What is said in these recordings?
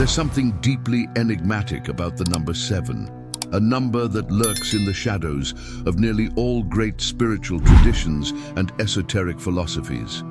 There's something deeply enigmatic about the number 7, a number that lurks in the shadows of nearly all great spiritual traditions and esoteric philosophies.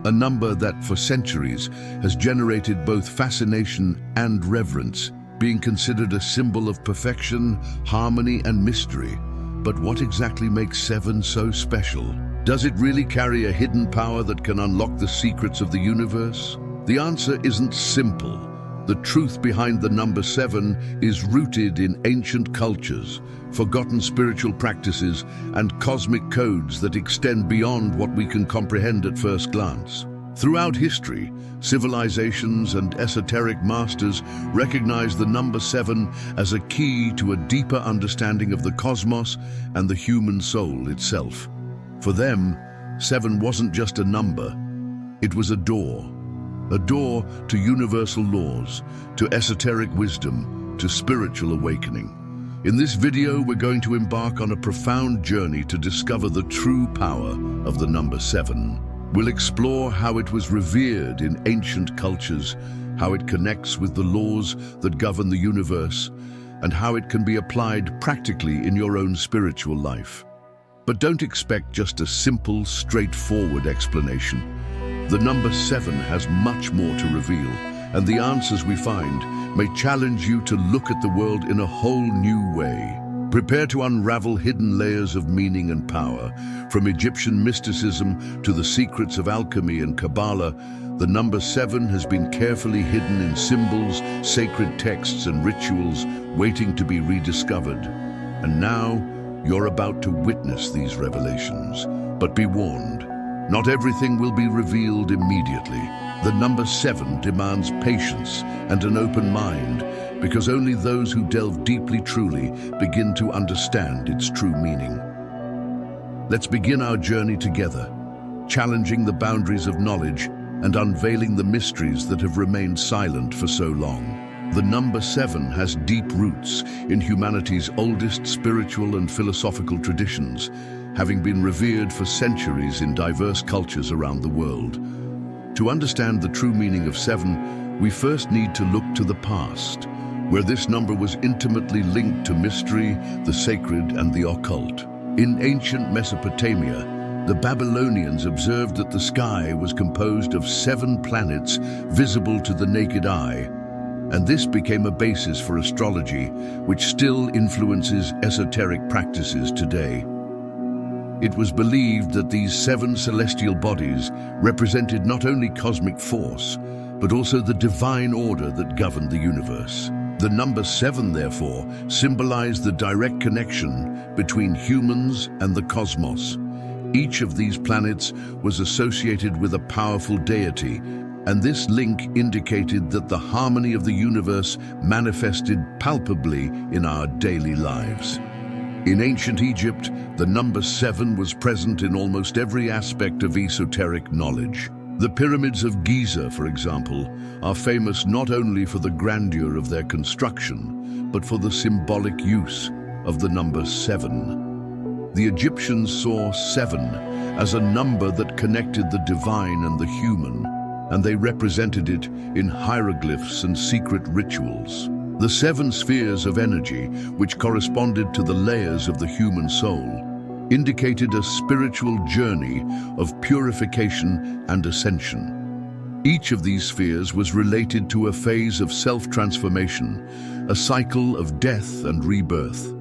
A number that, for centuries, has generated both fascination and reverence, being considered a symbol of perfection, harmony, and mystery. But what exactly makes 7 so special? Does it really carry a hidden power that can unlock the secrets of the universe? The answer isn't simple. The truth behind the number 7 is rooted in ancient cultures, forgotten spiritual practices, and cosmic codes that extend beyond what we can comprehend at first glance. Throughout history, civilizations and esoteric masters recognize the number 7 as a key to a deeper understanding of the cosmos and the human soul itself. For them, 7 wasn't just a number, it was a door to universal laws, to esoteric wisdom, to spiritual awakening. In this video, we're going to embark on a profound journey to discover the true power of the number 7. We'll explore how it was revered in ancient cultures, how it connects with the laws that govern the universe, and how it can be applied practically in your own spiritual life. But don't expect just a simple, straightforward explanation. The number 7 has much more to reveal, and the answers we find may challenge you to look at the world in a whole new way. Prepare to unravel hidden layers of meaning and power. From Egyptian mysticism to the secrets of alchemy and Kabbalah, the number 7 has been carefully hidden in symbols, sacred texts, and rituals, waiting to be rediscovered. And now, you're about to witness these revelations. But be warned, not everything will be revealed immediately. The number 7 demands patience and an open mind, because only those who delve deeply truly begin to understand its true meaning. Let's begin our journey together, challenging the boundaries of knowledge and unveiling the mysteries that have remained silent for so long. The number 7 has deep roots in humanity's oldest spiritual and philosophical traditions, having been revered for centuries in diverse cultures around the world. To understand the true meaning of 7, we first need to look to the past, where this number was intimately linked to mystery, the sacred, and the occult. In ancient Mesopotamia, the Babylonians observed that the sky was composed of 7 planets visible to the naked eye, and this became a basis for astrology, which still influences esoteric practices today. It was believed that these 7 celestial bodies represented not only cosmic force, but also the divine order that governed the universe. The number 7, therefore, symbolized the direct connection between humans and the cosmos. Each of these planets was associated with a powerful deity, and this link indicated that the harmony of the universe manifested palpably in our daily lives. In ancient Egypt, the number 7 was present in almost every aspect of esoteric knowledge. The pyramids of Giza, for example, are famous not only for the grandeur of their construction, but for the symbolic use of the number 7. The Egyptians saw 7 as a number that connected the divine and the human, and they represented it in hieroglyphs and secret rituals. The 7 spheres of energy, which corresponded to the layers of the human soul, indicated a spiritual journey of purification and ascension. Each of these spheres was related to a phase of self-transformation, a cycle of death and rebirth.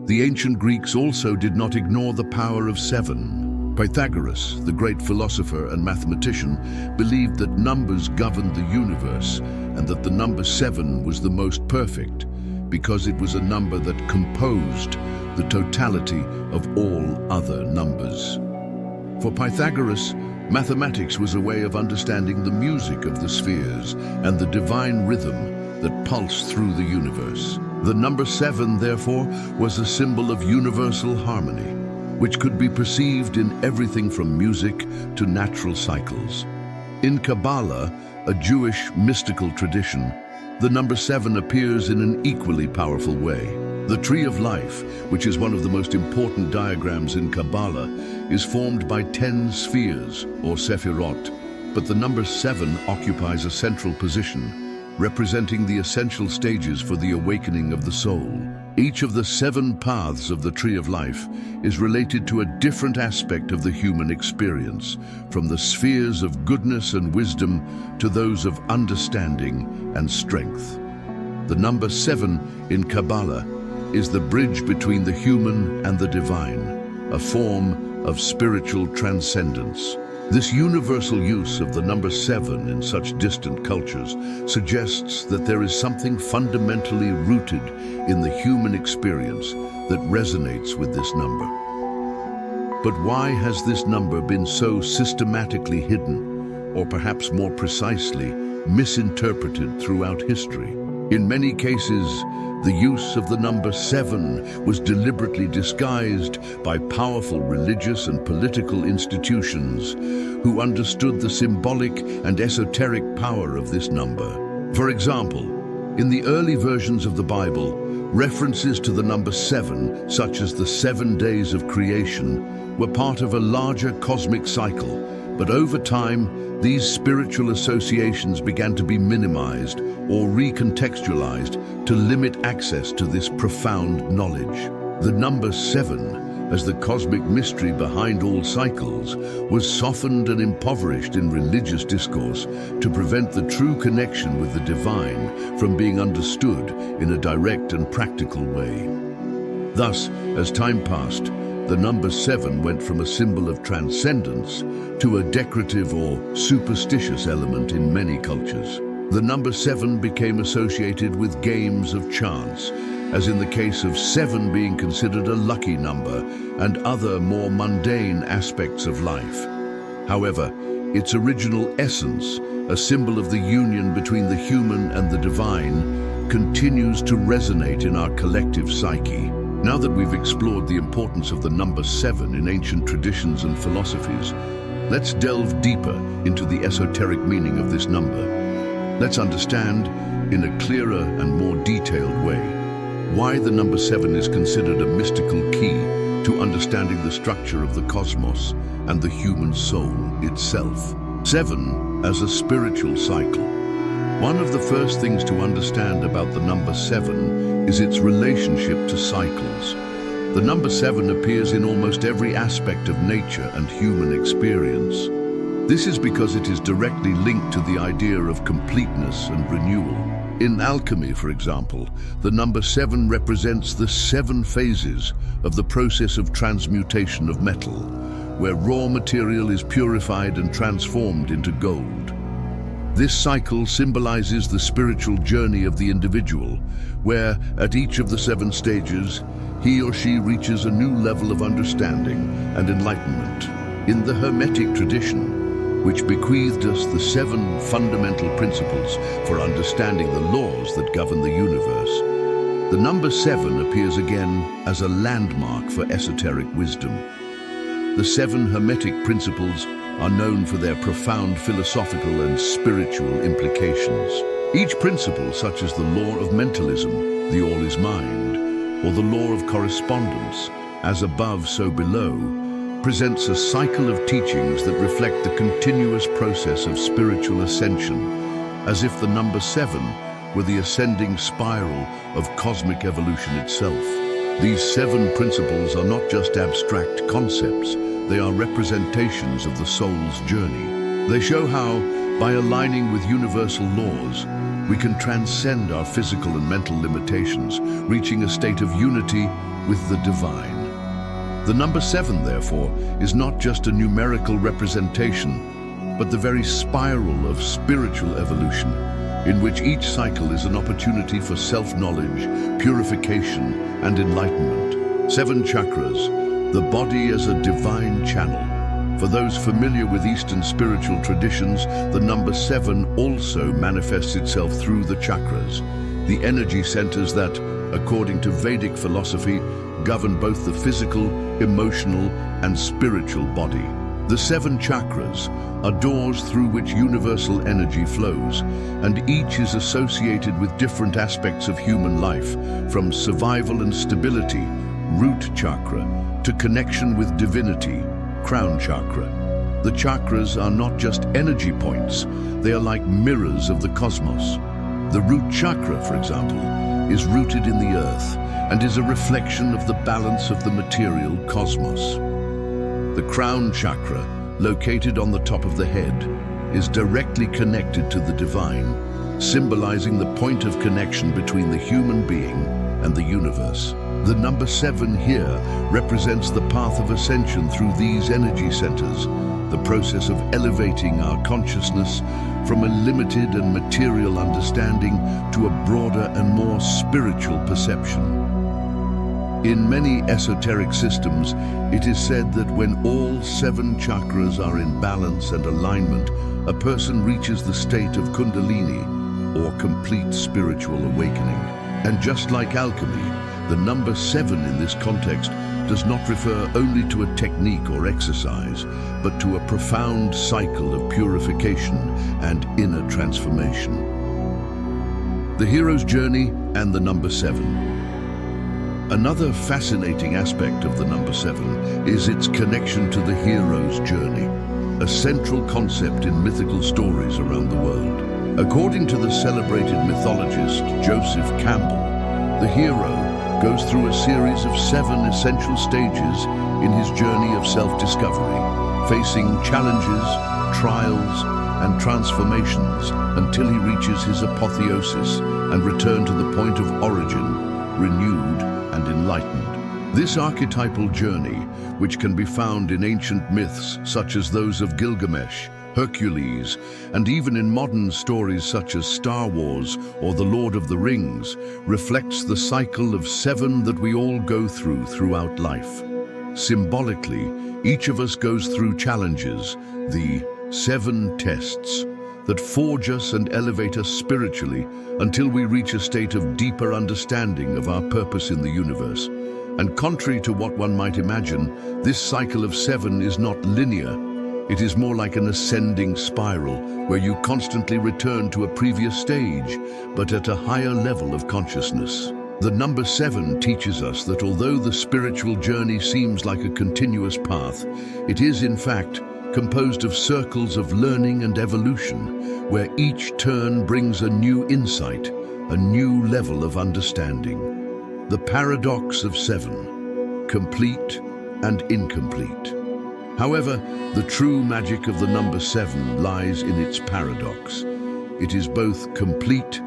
The ancient Greeks also did not ignore the power of 7. Pythagoras, the great philosopher and mathematician, believed that numbers governed the universe and that the number 7 was the most perfect because it was a number that composed the totality of all other numbers. For Pythagoras, mathematics was a way of understanding the music of the spheres and the divine rhythm that pulsed through the universe. The number 7, therefore, was a symbol of universal harmony, which could be perceived in everything from music to natural cycles. In Kabbalah, a Jewish mystical tradition, the number 7 appears in an equally powerful way. The Tree of Life, which is one of the most important diagrams in Kabbalah, is formed by 10 spheres, or sephirot, but the number 7 occupies a central position, representing the essential stages for the awakening of the soul. Each of the 7 paths of the Tree of Life is related to a different aspect of the human experience, from the spheres of goodness and wisdom to those of understanding and strength. The number 7 in Kabbalah is the bridge between the human and the divine, a form of spiritual transcendence. This universal use of the number 7 in such distant cultures suggests that there is something fundamentally rooted in the human experience that resonates with this number. But why has this number been so systematically hidden, or perhaps more precisely, misinterpreted throughout history? In many cases, the use of the number 7 was deliberately disguised by powerful religious and political institutions who understood the symbolic and esoteric power of this number. For example, in the early versions of the Bible, references to the number 7, such as the 7 days of creation, were part of a larger cosmic cycle, but over time, these spiritual associations began to be minimized or recontextualized to limit access to this profound knowledge. The number 7, as the cosmic mystery behind all cycles, was softened and impoverished in religious discourse to prevent the true connection with the divine from being understood in a direct and practical way. Thus, as time passed, the number 7 went from a symbol of transcendence to a decorative or superstitious element in many cultures. The number 7 became associated with games of chance, as in the case of 7 being considered a lucky number and other more mundane aspects of life. However, its original essence, a symbol of the union between the human and the divine, continues to resonate in our collective psyche. Now that we've explored the importance of the number 7 in ancient traditions and philosophies, let's delve deeper into the esoteric meaning of this number. Let's understand, in a clearer and more detailed way, why the number 7 is considered a mystical key to understanding the structure of the cosmos and the human soul itself. 7 as a spiritual cycle. One of the first things to understand about the number 7 is its relationship to cycles. The number 7 appears in almost every aspect of nature and human experience. This is because it is directly linked to the idea of completeness and renewal. In alchemy, for example, the number 7 represents the 7 phases of the process of transmutation of metal, where raw material is purified and transformed into gold. This cycle symbolizes the spiritual journey of the individual, where, at each of the 7 stages, he or she reaches a new level of understanding and enlightenment. In the Hermetic tradition, which bequeathed us the 7 fundamental principles for understanding the laws that govern the universe, the number 7 appears again as a landmark for esoteric wisdom. The 7 Hermetic principles are known for their profound philosophical and spiritual implications. Each principle, such as the law of mentalism, the all is mind, or the law of correspondence, as above so below, presents a cycle of teachings that reflect the continuous process of spiritual ascension, as if the number 7 were the ascending spiral of cosmic evolution itself. These 7 principles are not just abstract concepts, they are representations of the soul's journey. They show how, by aligning with universal laws, we can transcend our physical and mental limitations, reaching a state of unity with the divine. The number 7, therefore, is not just a numerical representation, but the very spiral of spiritual evolution, in which each cycle is an opportunity for self-knowledge, purification, and enlightenment. 7 chakras, the body as a divine channel. For those familiar with Eastern spiritual traditions, the number 7 also manifests itself through the chakras, the energy centers that, according to Vedic philosophy, govern both the physical, emotional, and spiritual body. The 7 chakras are doors through which universal energy flows, and each is associated with different aspects of human life, from survival and stability, root chakra, to connection with divinity, crown chakra. The chakras are not just energy points, they are like mirrors of the cosmos. The root chakra, for example, is rooted in the earth and is a reflection of the balance of the material cosmos. The crown chakra, located on the top of the head, is directly connected to the divine, symbolizing the point of connection between the human being and the universe. The number 7 here represents the path of ascension through these energy centers, the process of elevating our consciousness from a limited and material understanding to a broader and more spiritual perception. In many esoteric systems, it is said that when all 7 chakras are in balance and alignment, a person reaches the state of Kundalini, or complete spiritual awakening. And just like alchemy, the number 7 in this context does not refer only to a technique or exercise, but to a profound cycle of purification and inner transformation. The hero's journey and the number 7. Another fascinating aspect of the number 7 is its connection to the hero's journey, a central concept in mythical stories around the world. According to the celebrated mythologist Joseph Campbell, the hero goes through a series of 7 essential stages in his journey of self-discovery, facing challenges, trials, and transformations until he reaches his apotheosis and return to the point of origin, renewed and enlightened. This archetypal journey, which can be found in ancient myths such as those of Gilgamesh, Hercules, and even in modern stories such as Star Wars or The Lord of the Rings, reflects the cycle of 7 that we all go through throughout life. Symbolically, each of us goes through challenges, the 7 tests, that forge us and elevate us spiritually until we reach a state of deeper understanding of our purpose in the universe. And contrary to what one might imagine, this cycle of 7 is not linear. It is more like an ascending spiral where you constantly return to a previous stage, but at a higher level of consciousness. The number 7 teaches us that although the spiritual journey seems like a continuous path, it is in fact composed of circles of learning and evolution, where each turn brings a new insight, a new level of understanding. The paradox of 7, complete and incomplete. However, the true magic of the number 7 lies in its paradox. It is both complete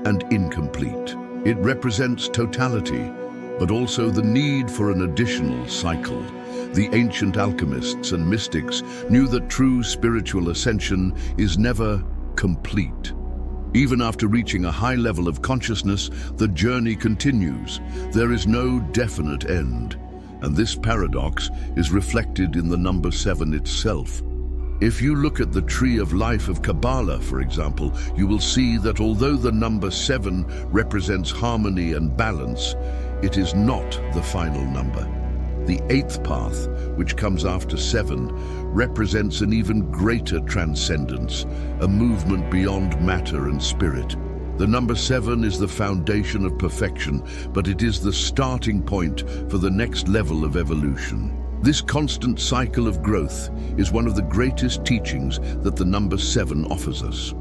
and incomplete. It represents totality, but also the need for an additional cycle. The ancient alchemists and mystics knew that true spiritual ascension is never complete. Even after reaching a high level of consciousness, the journey continues. There is no definite end. And this paradox is reflected in the number 7 itself. If you look at the tree of life of Kabbalah, for example, you will see that although the number 7 represents harmony and balance, it is not the final number. The 8th path, which comes after 7, represents an even greater transcendence, a movement beyond matter and spirit. The number 7 is the foundation of perfection, but it is the starting point for the next level of evolution. This constant cycle of growth is one of the greatest teachings that the number 7 offers us.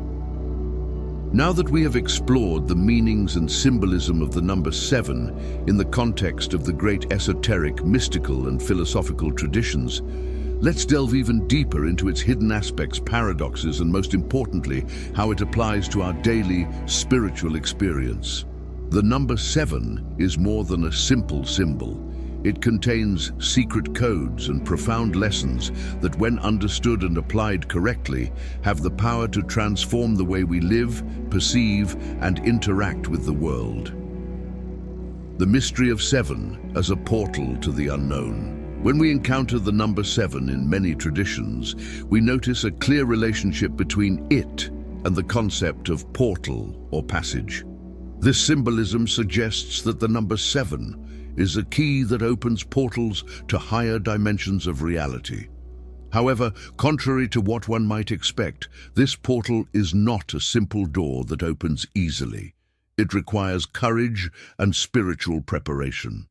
Now that we have explored the meanings and symbolism of the number 7 in the context of the great esoteric, mystical, and philosophical traditions, let's delve even deeper into its hidden aspects, paradoxes, and most importantly, how it applies to our daily spiritual experience. The number 7 is more than a simple symbol. It contains secret codes and profound lessons that, when understood and applied correctly, have the power to transform the way we live, perceive, and interact with the world. The mystery of 7 as a portal to the unknown. When we encounter the number 7 in many traditions, we notice a clear relationship between it and the concept of portal or passage. This symbolism suggests that the number 7 is a key that opens portals to higher dimensions of reality. However, contrary to what one might expect, this portal is not a simple door that opens easily. It requires courage and spiritual preparation.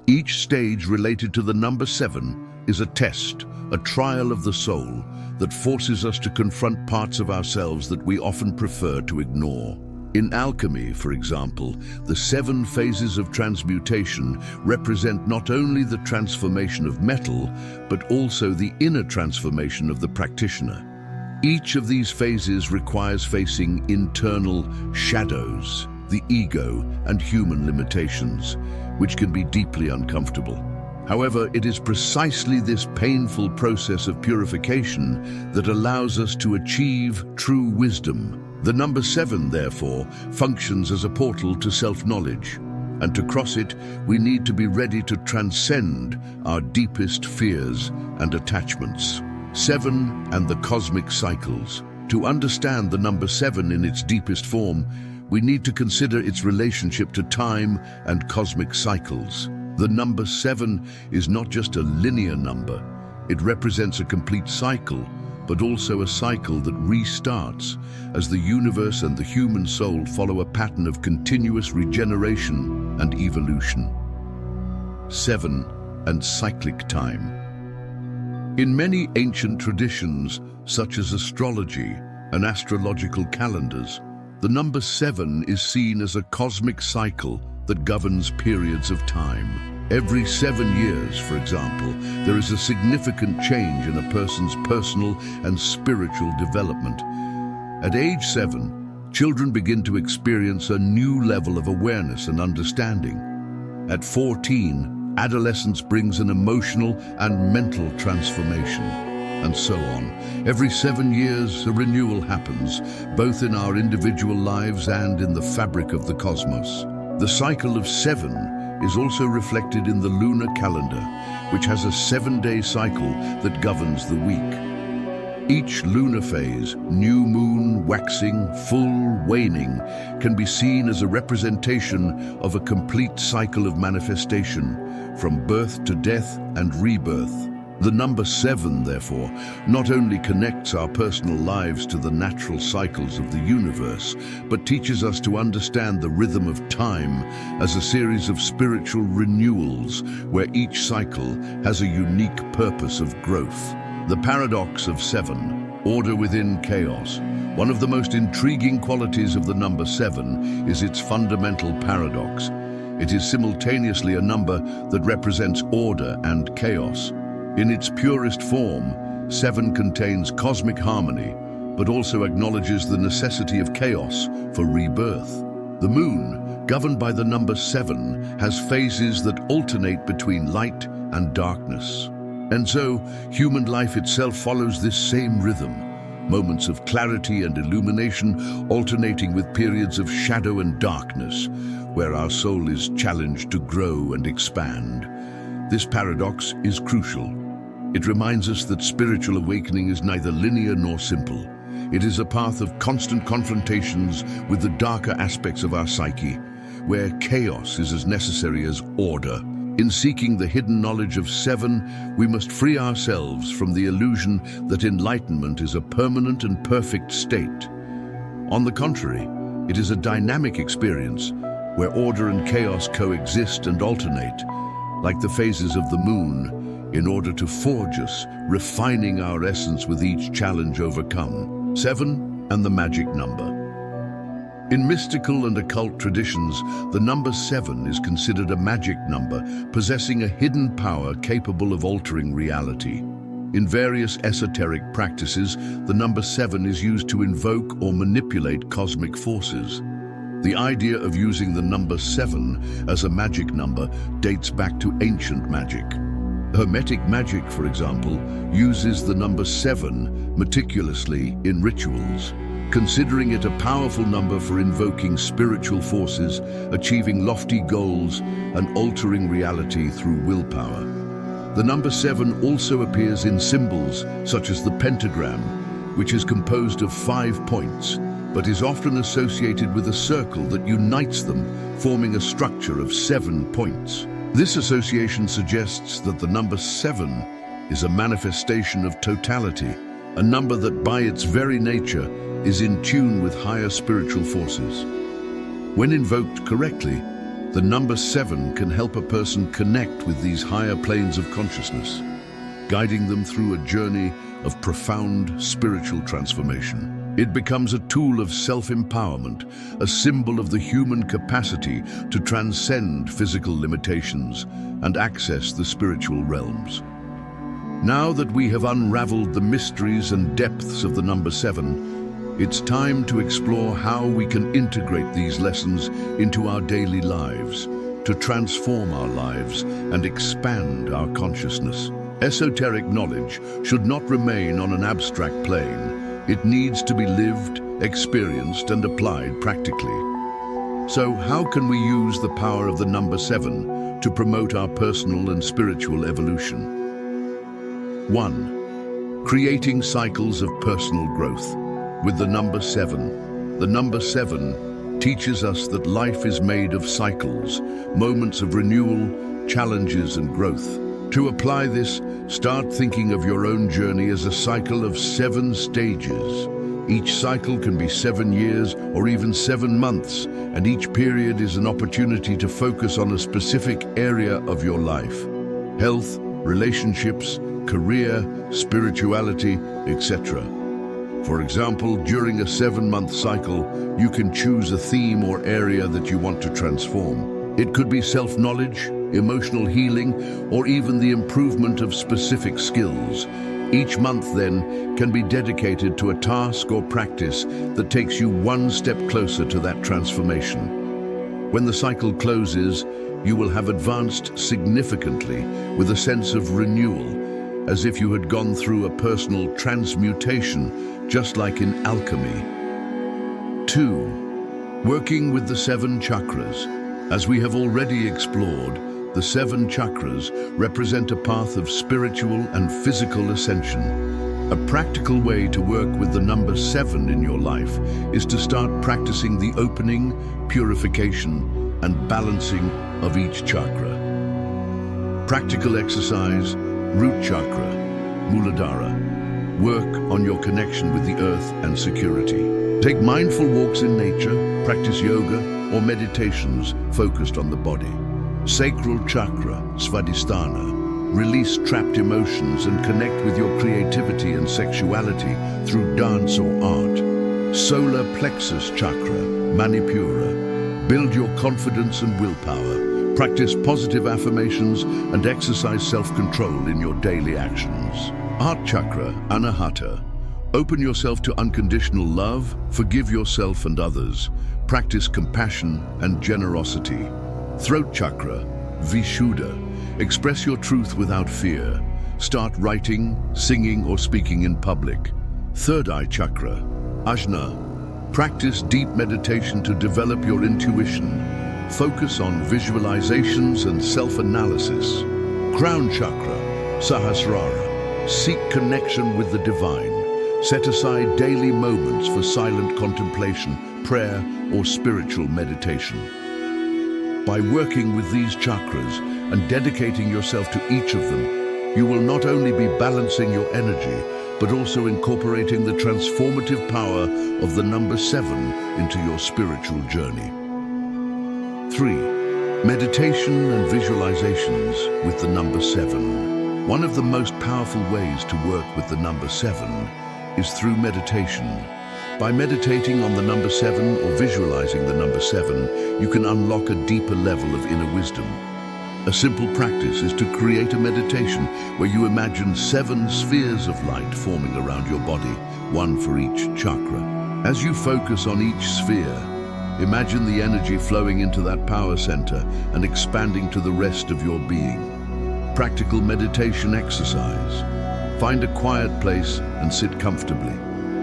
Each stage related to the number 7 is a test, a trial of the soul that forces us to confront parts of ourselves that we often prefer to ignore. In alchemy, for example, the 7 phases of transmutation represent not only the transformation of metal, but also the inner transformation of the practitioner. Each of these phases requires facing internal shadows, the ego, and human limitations, which can be deeply uncomfortable. However, it is precisely this painful process of purification that allows us to achieve true wisdom. The number 7, therefore, functions as a portal to self-knowledge, and to cross it, we need to be ready to transcend our deepest fears and attachments. 7 and the cosmic cycles. To understand the number 7 in its deepest form, we need to consider its relationship to time and cosmic cycles. The number 7 is not just a linear number. It represents a complete cycle, but also a cycle that restarts as the universe and the human soul follow a pattern of continuous regeneration and evolution. 7 and cyclic time. In many ancient traditions, such as astrology and astrological calendars, the number 7 is seen as a cosmic cycle that governs periods of time. Every 7 years, for example, there is a significant change in a person's personal and spiritual development. At age 7, children begin to experience a new level of awareness and understanding. At 14, adolescence brings an emotional and mental transformation, and so on. Every 7 years, a renewal happens, both in our individual lives and in the fabric of the cosmos. The cycle of 7 is also reflected in the lunar calendar, which has a 7-day cycle that governs the week. Each lunar phase, new moon, waxing, full, waning, can be seen as a representation of a complete cycle of manifestation, from birth to death and rebirth. The number 7, therefore, not only connects our personal lives to the natural cycles of the universe, but teaches us to understand the rhythm of time as a series of spiritual renewals where each cycle has a unique purpose of growth. The paradox of 7, order within chaos. One of the most intriguing qualities of the number 7 is its fundamental paradox. It is simultaneously a number that represents order and chaos. In its purest form, 7 contains cosmic harmony, but also acknowledges the necessity of chaos for rebirth. The moon, governed by the number 7, has phases that alternate between light and darkness. And so, human life itself follows this same rhythm, moments of clarity and illumination alternating with periods of shadow and darkness, where our soul is challenged to grow and expand. This paradox is crucial. It reminds us that spiritual awakening is neither linear nor simple. It is a path of constant confrontations with the darker aspects of our psyche, where chaos is as necessary as order. In seeking the hidden knowledge of 7, we must free ourselves from the illusion that enlightenment is a permanent and perfect state. On the contrary, it is a dynamic experience where order and chaos coexist and alternate, like the phases of the moon, in order to forge us, refining our essence with each challenge overcome. 7 and the magic number. In mystical and occult traditions, the number 7 is considered a magic number, possessing a hidden power capable of altering reality. In various esoteric practices, the number 7 is used to invoke or manipulate cosmic forces. The idea of using the number 7 as a magic number dates back to ancient magic. Hermetic magic, for example, uses the number 7 meticulously in rituals, considering it a powerful number for invoking spiritual forces, achieving lofty goals, and altering reality through willpower. The number 7 also appears in symbols such as the pentagram, which is composed of 5 points, but is often associated with a circle that unites them, forming a structure of 7 points. This association suggests that the number 7 is a manifestation of totality, a number that by its very nature is in tune with higher spiritual forces. When invoked correctly, the number 7 can help a person connect with these higher planes of consciousness, guiding them through a journey of profound spiritual transformation. It becomes a tool of self-empowerment, a symbol of the human capacity to transcend physical limitations and access the spiritual realms. Now that we have unraveled the mysteries and depths of the number 7, it's time to explore how we can integrate these lessons into our daily lives, to transform our lives and expand our consciousness. Esoteric knowledge should not remain on an abstract plane. It needs to be lived, experienced, and applied practically. So how can we use the power of the number 7 to promote our personal and spiritual evolution? 1. Creating cycles of personal growth. With the number 7 teaches us that life is made of cycles, moments of renewal, challenges, and growth. To apply this, start thinking of your own journey as a cycle of 7 stages. Each cycle can be 7 years or even 7 months, and each period is an opportunity to focus on a specific area of your life. Health, relationships, career, spirituality, etc. For example, during a 7-month cycle, you can choose a theme or area that you want to transform. It could be self-knowledge, emotional healing, or even the improvement of specific skills. Each month, then, can be dedicated to a task or practice that takes you one step closer to that transformation. When the cycle closes, you will have advanced significantly with a sense of renewal, as if you had gone through a personal transmutation, just like in alchemy. 2. Working with the 7 chakras. As we have already explored, the 7 chakras represent a path of spiritual and physical ascension. A practical way to work with the number 7 in your life is to start practicing the opening, purification, and balancing of each chakra. Practical exercise, root chakra, Muladhara. Work on your connection with the earth and security. Take mindful walks in nature, practice yoga, or meditations focused on the body. Sacral chakra, Svadhisthana. Release trapped emotions and connect with your creativity and sexuality through dance or art. Solar plexus chakra, Manipura. Build your confidence and willpower. Practice positive affirmations and exercise self-control in your daily actions. Heart chakra, Anahata. Open yourself to unconditional love, forgive yourself and others. Practice compassion and generosity. Throat chakra, Vishuddha. Express your truth without fear. Start writing, singing, or speaking in public. Third eye chakra, Ajna. Practice deep meditation to develop your intuition. Focus on visualizations and self-analysis. Crown chakra, Sahasrara. Seek connection with the divine. Set aside daily moments for silent contemplation, prayer, or spiritual meditation. By working with these chakras and dedicating yourself to each of them, you will not only be balancing your energy, but also incorporating the transformative power of the number 7 into your spiritual journey. 3. Meditation and visualizations with the number 7. One of the most powerful ways to work with the number 7 is through meditation. By meditating on the number 7 or visualizing the number 7, you can unlock a deeper level of inner wisdom. A simple practice is to create a meditation where you imagine 7 spheres of light forming around your body, one for each chakra. As you focus on each sphere, imagine the energy flowing into that power center and expanding to the rest of your being. Practical meditation exercise. Find a quiet place and sit comfortably.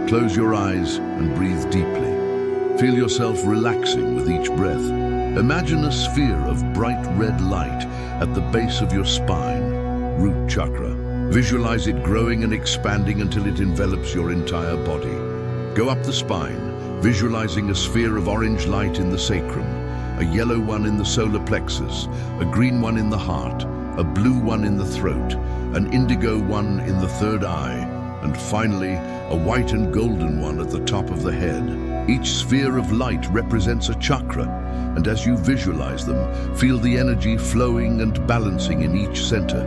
Close your eyes and breathe deeply. Feel yourself relaxing with each breath. Imagine a sphere of bright red light at the base of your spine, root chakra. Visualize it growing and expanding until it envelops your entire body. Go up the spine, visualizing a sphere of orange light in the sacrum, a yellow one in the solar plexus, a green one in the heart, a blue one in the throat, an indigo one in the third eye, and finally, a white and golden one at the top of the head. Each sphere of light represents a chakra, and as you visualize them, feel the energy flowing and balancing in each center.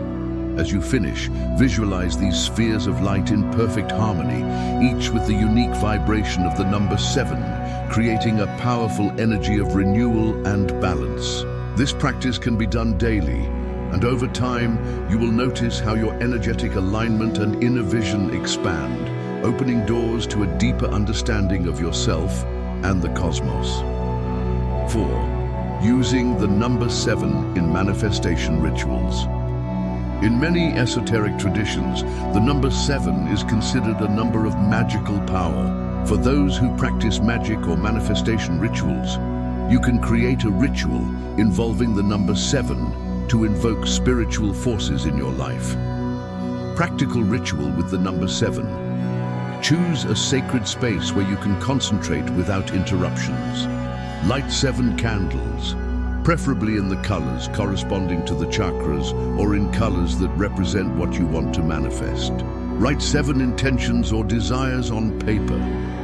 As you finish, visualize these spheres of light in perfect harmony, each with the unique vibration of the number 7, creating a powerful energy of renewal and balance. This practice can be done daily, and over time, you will notice how your energetic alignment and inner vision expand, opening doors to a deeper understanding of yourself and the cosmos. 4. Using the number 7 in manifestation rituals. In many esoteric traditions, the number 7 is considered a number of magical power. For those who practice magic or manifestation rituals, you can create a ritual involving the number 7 to invoke spiritual forces in your life. Practical ritual with the number 7. Choose a sacred space where you can concentrate without interruptions. Light 7 candles, preferably in the colors corresponding to the chakras or in colors that represent what you want to manifest. Write 7 intentions or desires on paper,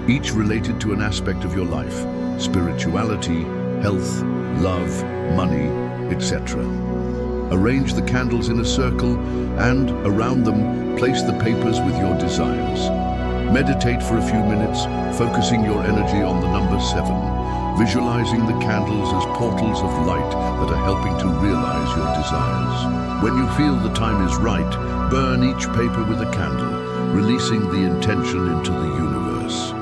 each related to an aspect of your life: spirituality, health, love, money, etc. Arrange the candles in a circle and, around them, place the papers with your desires. Meditate for a few minutes, focusing your energy on the number 7. Visualizing the candles as portals of light that are helping to realize your desires. When you feel the time is right, burn each paper with a candle, releasing the intention into the universe.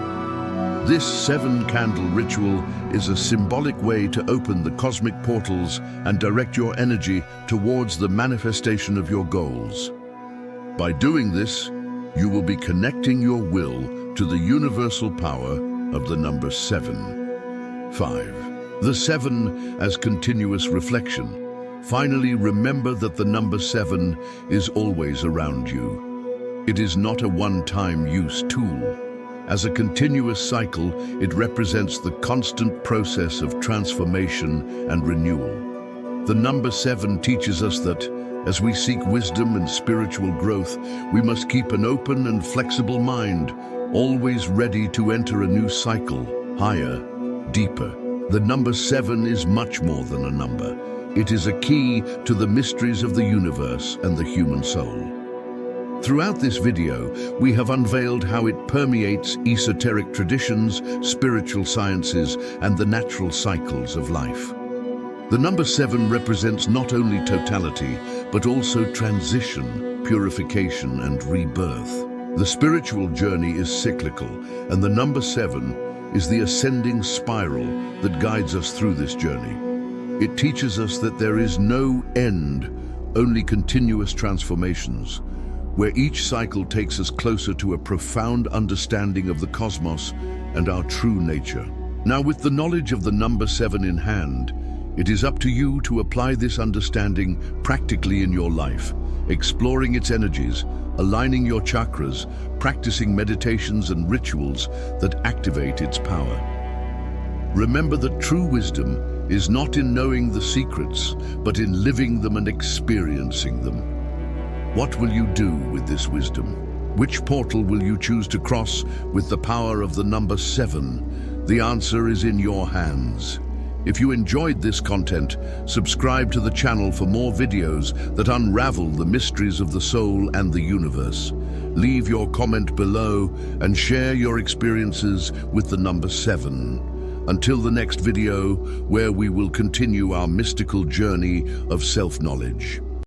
This 7-candle ritual is a symbolic way to open the cosmic portals and direct your energy towards the manifestation of your goals. By doing this, you will be connecting your will to the universal power of the number 7. 5. The 7 as continuous reflection. Finally, remember that the number 7 is always around you. It is not a one-time use tool. As a continuous cycle, it represents the constant process of transformation and renewal. The number 7 teaches us that, as we seek wisdom and spiritual growth, we must keep an open and flexible mind, always ready to enter a new cycle, higher, deeper. The number 7 is much more than a number. It is a key to the mysteries of the universe and the human soul. Throughout this video, we have unveiled how it permeates esoteric traditions, spiritual sciences, and the natural cycles of life. The number 7 represents not only totality, but also transition, purification, and rebirth. The spiritual journey is cyclical, and the number 7 is the ascending spiral that guides us through this journey. It teaches us that there is no end, only continuous transformations, where each cycle takes us closer to a profound understanding of the cosmos and our true nature. Now, with the knowledge of the number 7 in hand, it is up to you to apply this understanding practically in your life, exploring its energies, aligning your chakras, practicing meditations and rituals that activate its power. Remember that true wisdom is not in knowing the secrets, but in living them and experiencing them. What will you do with this wisdom? Which portal will you choose to cross with the power of the number 7? The answer is in your hands. If you enjoyed this content, subscribe to the channel for more videos that unravel the mysteries of the soul and the universe. Leave your comment below and share your experiences with the number 7. Until the next video, where we will continue our mystical journey of self-knowledge.